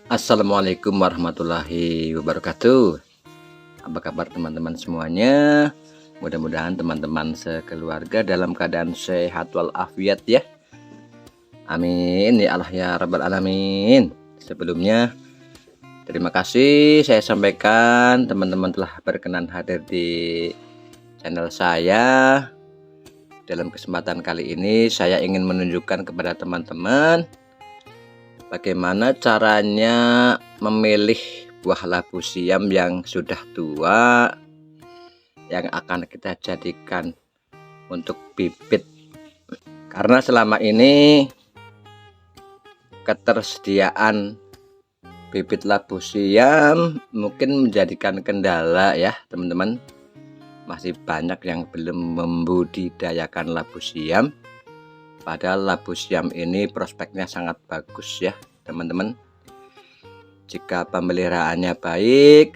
Assalamualaikum warahmatullahi wabarakatuh. Apa kabar teman-teman semuanya? Mudah-mudahan teman-teman sekeluarga dalam keadaan sehat walafiat ya. Amin ya Allah ya rabbal alamin. Sebelumnya terima kasih saya sampaikan teman-teman telah berkenan hadir di channel saya. Dalam kesempatan kali ini saya ingin menunjukkan kepada teman-teman bagaimana caranya memilih buah labu siam yang sudah tua yang akan kita jadikan untuk bibit. Karena selama ini ketersediaan bibit labu siam mungkin menjadikan kendala ya teman-teman. Masih banyak yang belum membudidayakan labu siam. Padahal labu siam ini prospeknya sangat bagus ya teman-teman. Jika pemeliharaannya baik,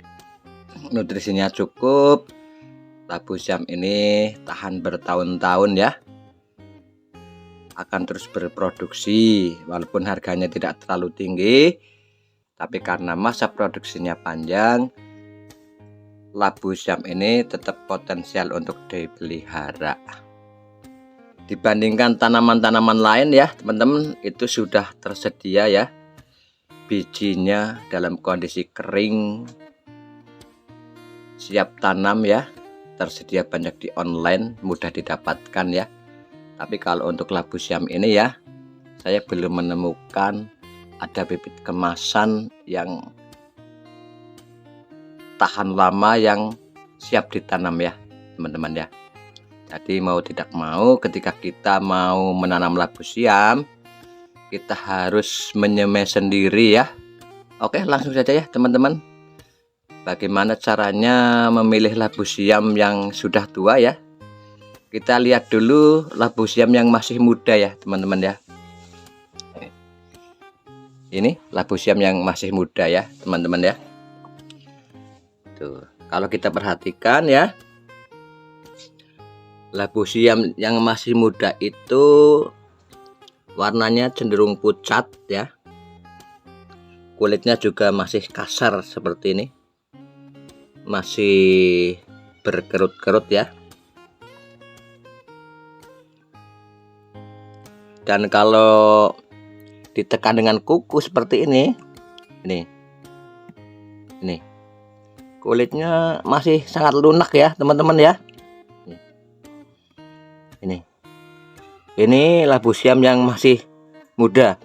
nutrisinya cukup, labu siam ini tahan bertahun-tahun ya. Akan terus berproduksi walaupun harganya tidak terlalu tinggi, tapi karena masa produksinya panjang, labu siam ini tetap potensial untuk dipelihara. Dibandingkan tanaman-tanaman lain ya teman-teman, itu sudah tersedia ya bijinya dalam kondisi kering, siap tanam ya, tersedia banyak di online, mudah didapatkan ya. Tapi kalau untuk labu siam ini ya, saya belum menemukan ada bibit kemasan yang tahan lama yang siap ditanam ya teman-teman ya. Jadi mau tidak mau ketika kita mau menanam labu siam, kita harus menyemai sendiri ya. Oke, langsung saja ya teman-teman. Bagaimana caranya memilih labu siam yang sudah tua ya? Kita lihat dulu labu siam yang masih muda ya teman-teman ya. Ini labu siam yang masih muda ya teman-teman ya. Tuh, kalau kita perhatikan ya, labu siam yang masih muda itu warnanya cenderung pucat ya. Kulitnya juga masih kasar seperti ini. Masih berkerut-kerut ya. Dan kalau ditekan dengan kuku seperti ini, ini kulitnya masih sangat lunak ya teman-teman ya. Ini labu siam yang masih muda.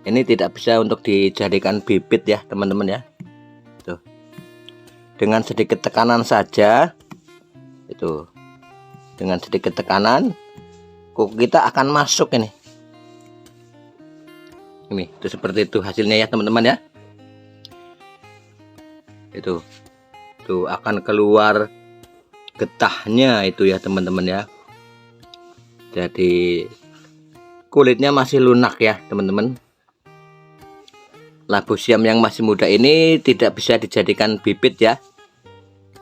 Ini tidak bisa untuk dijadikan bibit ya teman-teman ya. Tuh. Dengan sedikit tekanan saja, itu dengan sedikit tekanan kuku kita akan masuk ini. Ini itu seperti itu hasilnya ya teman-teman ya. Itu tuh akan keluar getahnya itu ya teman-teman ya. Jadi kulitnya masih lunak ya teman-teman. Labu siam yang masih muda ini tidak bisa dijadikan bibit ya.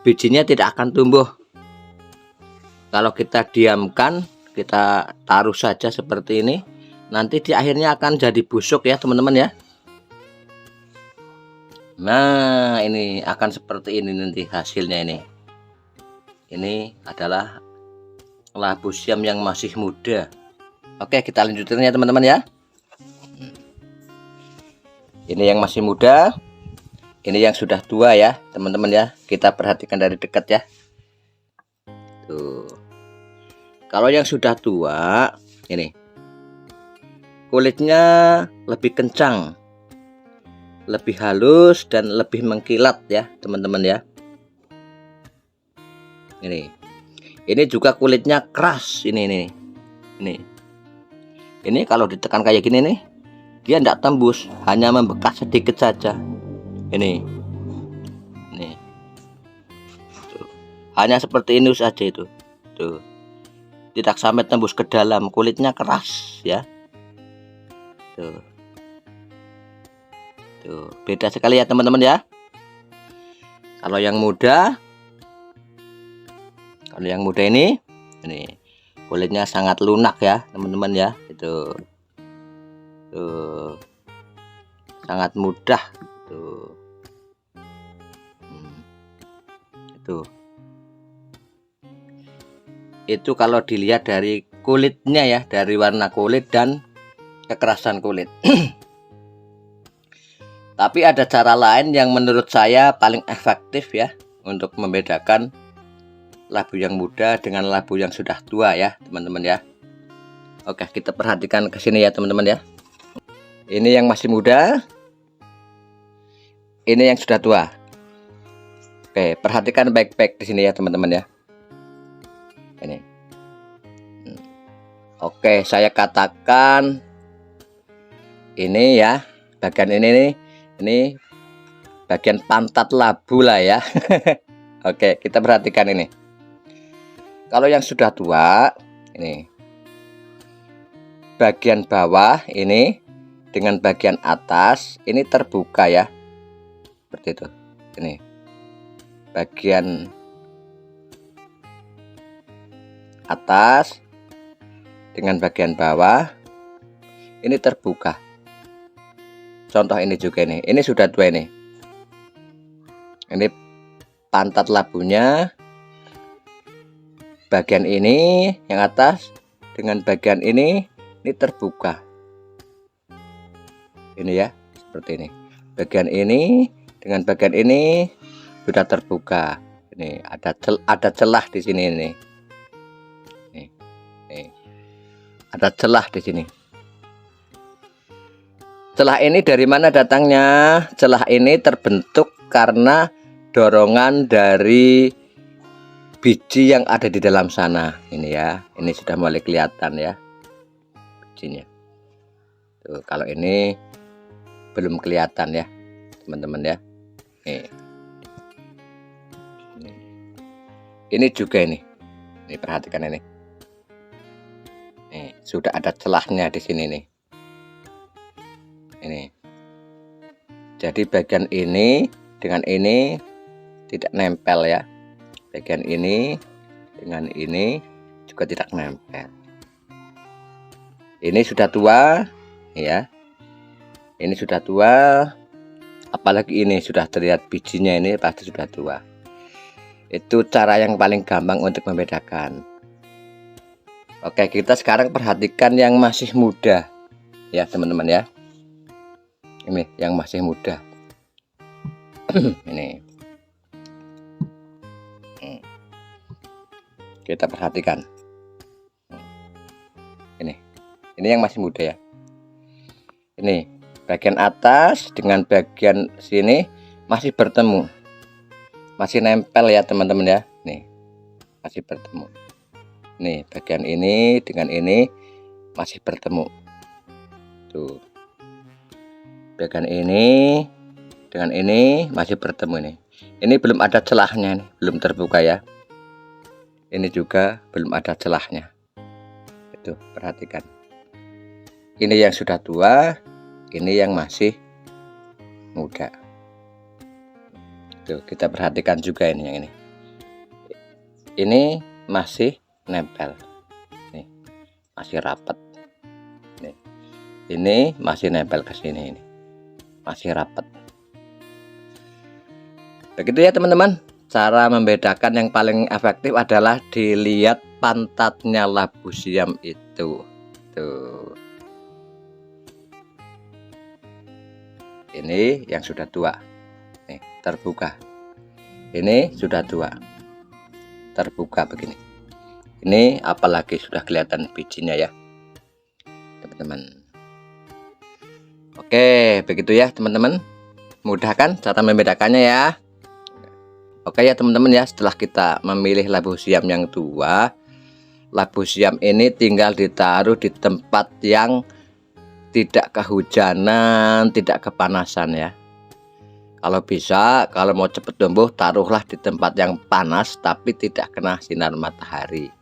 Bijinya tidak akan tumbuh. Kalau kita diamkan, kita taruh saja seperti ini, nanti di akhirnya akan jadi busuk ya teman-teman ya. Nah ini akan seperti ini nanti hasilnya ini. Ini adalah labu siam yang masih muda. Oke, kita lanjutin ya teman-teman ya. Ini yang masih muda, ini yang sudah tua ya teman-teman ya. Kita perhatikan dari dekat ya. Tuh. Kalau yang sudah tua, ini kulitnya lebih kencang, lebih halus dan lebih mengkilat ya teman-teman ya. Ini juga kulitnya keras ini. Ini kalau ditekan kayak gini nih, dia tidak tembus, hanya membekas sedikit saja. Ini tuh. Hanya seperti ini saja itu. Tuh. Tidak sampai tembus ke dalam, kulitnya keras ya. Tuh. Tuh, beda sekali ya teman-teman ya. Kalau yang muda ini kulitnya sangat lunak ya teman-teman ya. Itu tuh sangat mudah tuh. Itu kalau dilihat dari kulitnya ya, dari warna kulit dan kekerasan kulit. Tapi ada cara lain yang menurut saya paling efektif ya untuk membedakan labu yang muda dengan labu yang sudah tua ya teman-teman ya. Oke, kita perhatikan ke sini ya teman-teman ya. Ini yang masih muda, ini yang sudah tua. Oke, perhatikan baik-baik di sini ya teman-teman ya. Ini. Oke, saya katakan ini ya, bagian ini nih, ini bagian pantat labu lah ya. Oke, kita perhatikan ini. Kalau yang sudah tua, ini bagian bawah ini dengan bagian atas ini terbuka ya, seperti itu. Ini bagian atas dengan bagian bawah ini terbuka. Contoh ini juga ini sudah tua ini. Ini pantat labunya, bagian ini yang atas dengan bagian ini terbuka. Ini ya, seperti ini. Bagian ini dengan bagian ini sudah terbuka. Ini ada celah di sini ini. Nih. Ada celah di sini. Celah ini dari mana datangnya? Celah ini terbentuk karena dorongan dari biji yang ada di dalam sana. Ini ya, ini sudah mulai kelihatan ya bijinya. Tuh, kalau ini belum kelihatan ya teman-teman ya. Ini juga ini perhatikan ini. Sudah ada celahnya di sini nih. Ini. Jadi bagian ini dengan ini tidak nempel ya. Bagian ini dengan ini juga tidak nempel. Ini sudah tua ya. Ini sudah tua. Apalagi ini sudah terlihat bijinya, ini pasti sudah tua. Itu cara yang paling gampang untuk membedakan. Oke, kita sekarang perhatikan yang masih muda ya teman-teman ya. Ini yang masih muda. Ini kita perhatikan. Ini yang masih muda ya. Ini bagian atas dengan bagian sini masih bertemu, masih nempel ya teman-teman ya. Nih masih bertemu. Nih bagian ini dengan ini masih bertemu. Tuh. Bagian ini dengan ini masih bertemu nih. Ini belum ada celahnya nih, belum terbuka ya. Ini juga belum ada celahnya. Itu perhatikan. Ini yang sudah tua, ini yang masih muda. Tuh, kita perhatikan juga ini yang ini. Ini masih nempel. Nih, masih rapat. Nih. Ini masih nempel ke sini ini. Masih rapat. Begitu ya teman-teman. Cara membedakan yang paling efektif adalah dilihat pantatnya labu siam itu. Tuh. Ini yang sudah tua. Nih, terbuka. Ini sudah tua. Terbuka begini. Ini apalagi sudah kelihatan bijinya ya. Teman-teman. Oke, begitu ya teman-teman. Mudah kan cara membedakannya ya. Oke ya teman-teman ya, setelah kita memilih labu siam yang tua, labu siam ini tinggal ditaruh di tempat yang tidak kehujanan, tidak kepanasan ya. Kalau bisa, kalau mau cepat tumbuh, taruhlah di tempat yang panas tapi tidak kena sinar matahari.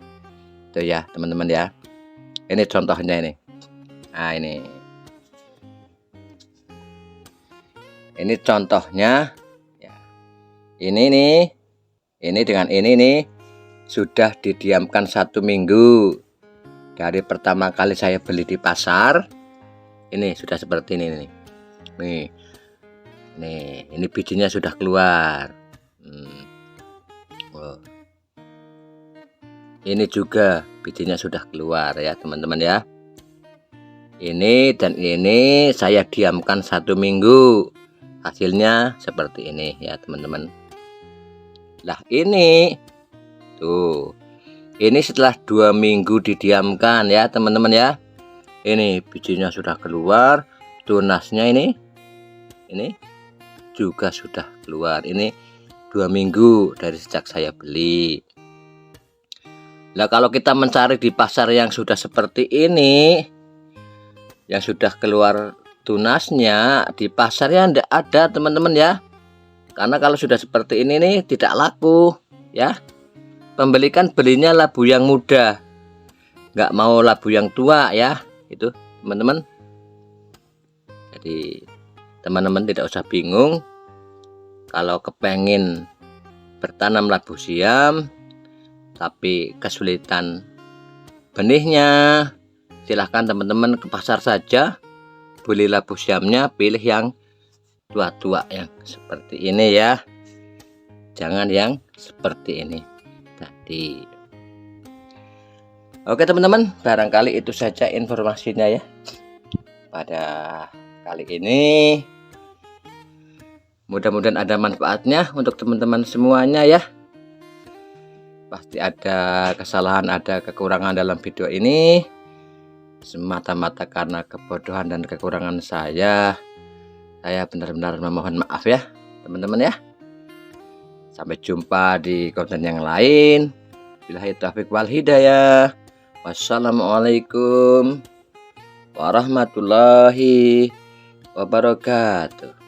Itu ya teman-teman ya. Ini contohnya ini. Nah ini contohnya. Ini nih, ini dengan ini nih sudah didiamkan 1 minggu dari pertama kali saya beli di pasar. Ini sudah seperti ini nih. Nih, ini bijinya sudah keluar. Oh. Ini juga bijinya sudah keluar ya teman-teman ya. Ini dan ini saya diamkan 1 minggu. Hasilnya seperti ini ya teman-teman. Lah ini tuh. Ini setelah 2 minggu didiamkan ya teman-teman ya. Ini bijinya sudah keluar, tunasnya ini juga sudah keluar. Ini 2 minggu dari sejak saya beli. Nah, kalau kita mencari di pasar yang sudah seperti ini, yang sudah keluar tunasnya, di pasarnya tidak ada teman-teman ya. Karena kalau sudah seperti ini nih tidak laku ya. Pembeli kan belinya labu yang muda, nggak mau labu yang tua ya, itu teman-teman. Jadi teman-teman tidak usah bingung kalau kepengen bertanam labu siam tapi kesulitan benihnya, silahkan teman-teman ke pasar saja, beli labu siamnya, pilih yang tua-tua yang seperti ini ya, jangan yang seperti ini tadi. Oke teman-teman, barangkali itu saja informasinya ya pada kali ini. Mudah-mudahan ada manfaatnya untuk teman-teman semuanya ya. Pasti ada kesalahan, ada kekurangan dalam video ini, semata-mata karena kebodohan dan kekurangan saya benar-benar memohon maaf ya teman-teman ya. Sampai jumpa di konten yang lain. Billahi taufiq wal hidayah. Wassalamualaikum warahmatullahi wabarakatuh.